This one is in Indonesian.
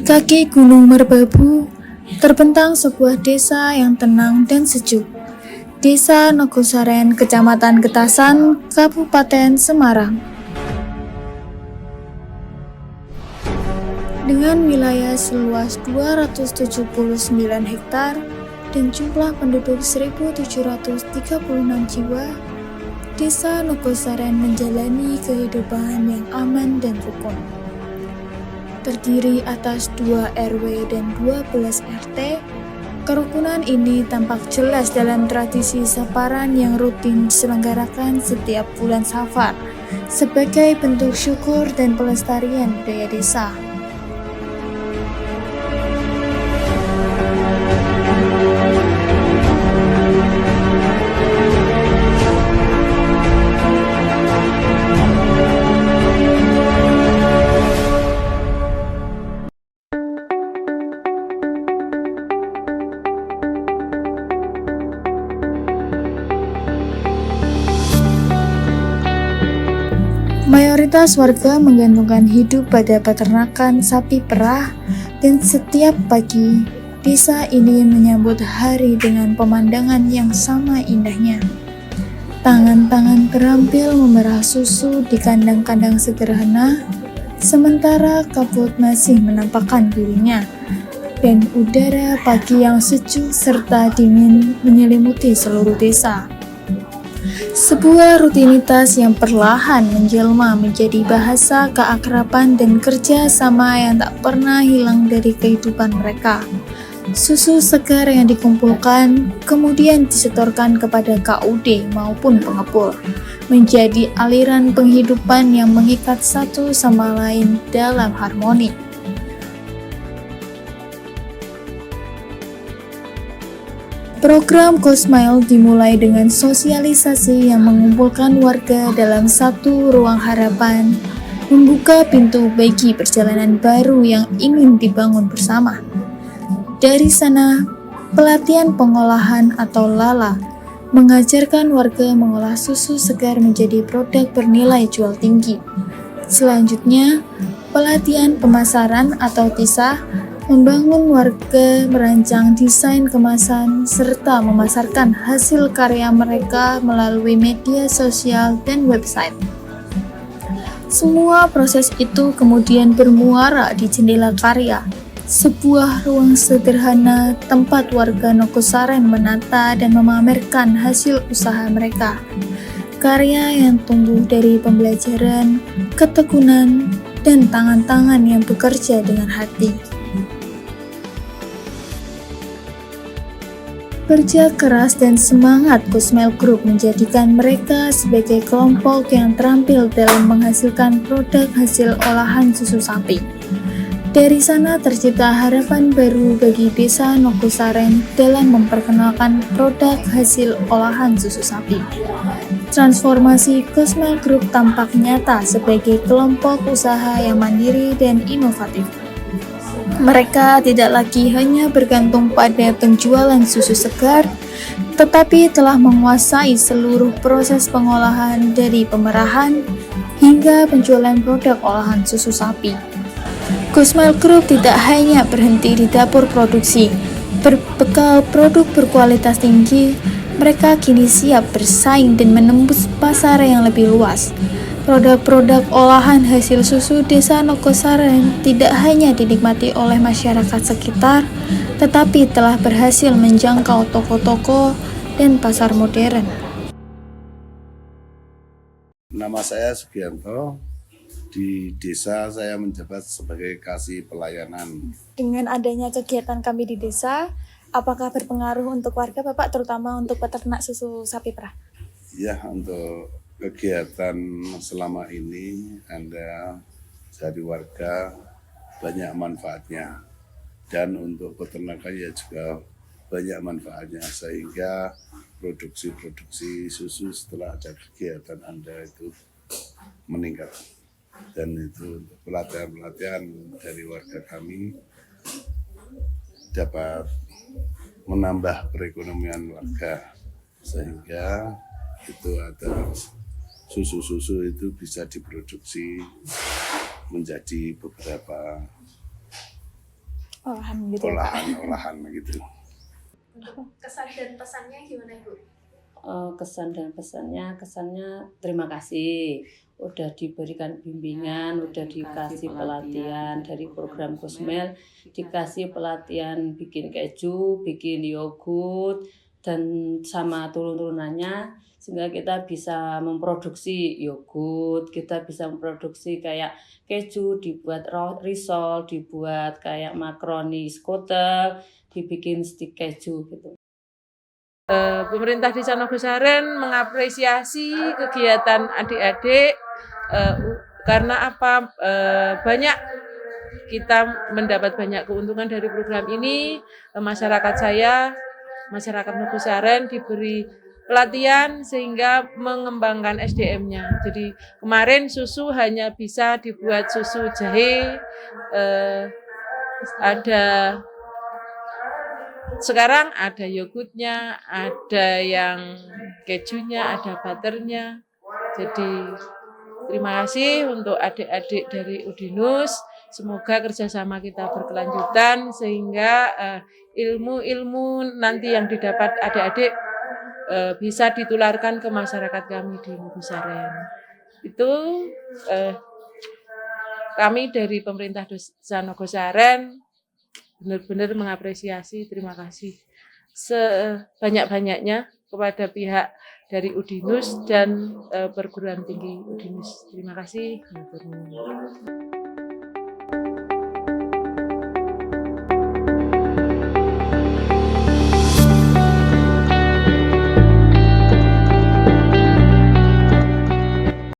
Di kaki Gunung Merbabu, terbentang sebuah desa yang tenang dan sejuk. Desa Nogosaren, Kecamatan Getasan, Kabupaten Semarang. Dengan wilayah seluas 279 hektar dan jumlah penduduk 1.736 jiwa, Desa Nogosaren menjalani kehidupan yang aman dan rukun. Terdiri atas 2 RW dan 12 RT, kerukunan ini tampak jelas dalam tradisi saparan yang rutin diselenggarakan setiap bulan Safar sebagai bentuk syukur dan pelestarian budaya desa. Mayoritas warga menggantungkan hidup pada peternakan sapi perah, dan setiap pagi desa ini menyambut hari dengan pemandangan yang sama indahnya. Tangan-tangan terampil memerah susu di kandang-kandang sederhana, sementara kabut masih menampakkan dirinya, dan udara pagi yang sejuk serta dingin menyelimuti seluruh desa. Sebuah rutinitas yang perlahan menjelma menjadi bahasa keakraban dan kerja sama yang tak pernah hilang dari kehidupan mereka. Susu segar yang dikumpulkan kemudian disetorkan kepada KUD maupun pengepul, menjadi aliran penghidupan yang mengikat satu sama lain dalam harmoni. Program Go-Smile dimulai dengan sosialisasi yang mengumpulkan warga dalam satu ruang harapan, membuka pintu bagi perjalanan baru yang ingin dibangun bersama. Dari sana, pelatihan pengolahan atau LALA mengajarkan warga mengolah susu segar menjadi produk bernilai jual tinggi. Selanjutnya, pelatihan pemasaran atau TISA membangun warga merancang desain kemasan serta memasarkan hasil karya mereka melalui media sosial dan website. Semua proses itu kemudian bermuara di Jendela Karya, sebuah ruang sederhana tempat warga Nogosaren menata dan memamerkan hasil usaha mereka. Karya yang tumbuh dari pembelajaran, ketekunan, dan tangan-tangan yang bekerja dengan hati. Kerja keras dan semangat Go-Smile Group menjadikan mereka sebagai kelompok yang terampil dalam menghasilkan produk hasil olahan susu sapi. Dari sana tercipta harapan baru bagi Desa Nogosaren dalam memperkenalkan produk hasil olahan susu sapi. Transformasi Go-Smile Group tampak nyata sebagai kelompok usaha yang mandiri dan inovatif. Mereka tidak lagi hanya bergantung pada penjualan susu segar, tetapi telah menguasai seluruh proses pengolahan dari pemerahan hingga penjualan produk olahan susu sapi. Go-Smile Group tidak hanya berhenti di dapur produksi. Berbekal produk berkualitas tinggi, mereka kini siap bersaing dan menembus pasar yang lebih luas. Produk-produk olahan hasil susu Desa Nogosaren tidak hanya dinikmati oleh masyarakat sekitar, tetapi telah berhasil menjangkau toko-toko dan pasar modern. Nama saya Sugianto. Di desa saya menjabat sebagai kasih pelayanan. Dengan adanya kegiatan kami di desa, apakah berpengaruh untuk warga Bapak, terutama untuk peternak susu sapi perah? Ya, untuk kegiatan selama ini Anda jadi warga banyak manfaatnya, dan untuk peternakan ya juga banyak manfaatnya, sehingga produksi susu setelah ada kegiatan Anda itu meningkat, dan itu untuk pelatihan dari warga kami dapat menambah perekonomian warga, sehingga itu ada susu itu bisa diproduksi menjadi beberapa olahan gitu ya, Pak. olahan gitu. Kesan dan pesannya gimana, Ibu? Kesan dan kesannya terima kasih udah diberikan bimbingan, udah dikasih pelatihan dari program Kusmel, dikasih pelatihan bikin keju, bikin yogurt dan sama turun-turunannya, sehingga kita bisa memproduksi yogurt, kita bisa memproduksi kayak keju, dibuat risol, dibuat kayak makaroni skotel, dibikin stik keju gitu. Pemerintah Desa Nogosaren mengapresiasi kegiatan adik-adik karena apa? Banyak kita mendapat banyak keuntungan dari program ini. Masyarakat Nogosaren diberi pelatihan sehingga mengembangkan SDM-nya. Jadi kemarin susu hanya bisa dibuat susu jahe, sekarang ada yogurtnya, ada yang kejunya, ada butternya. Jadi terima kasih untuk adik-adik dari Udinus. Semoga kerjasama kita berkelanjutan sehingga ilmu-ilmu nanti yang didapat adik-adik bisa ditularkan ke masyarakat kami di Nogosaren. Itu kami dari pemerintah Desa Nogosaren benar-benar mengapresiasi, terima kasih sebanyak-banyaknya kepada pihak dari Udinus dan perguruan tinggi Udinus. Terima kasih.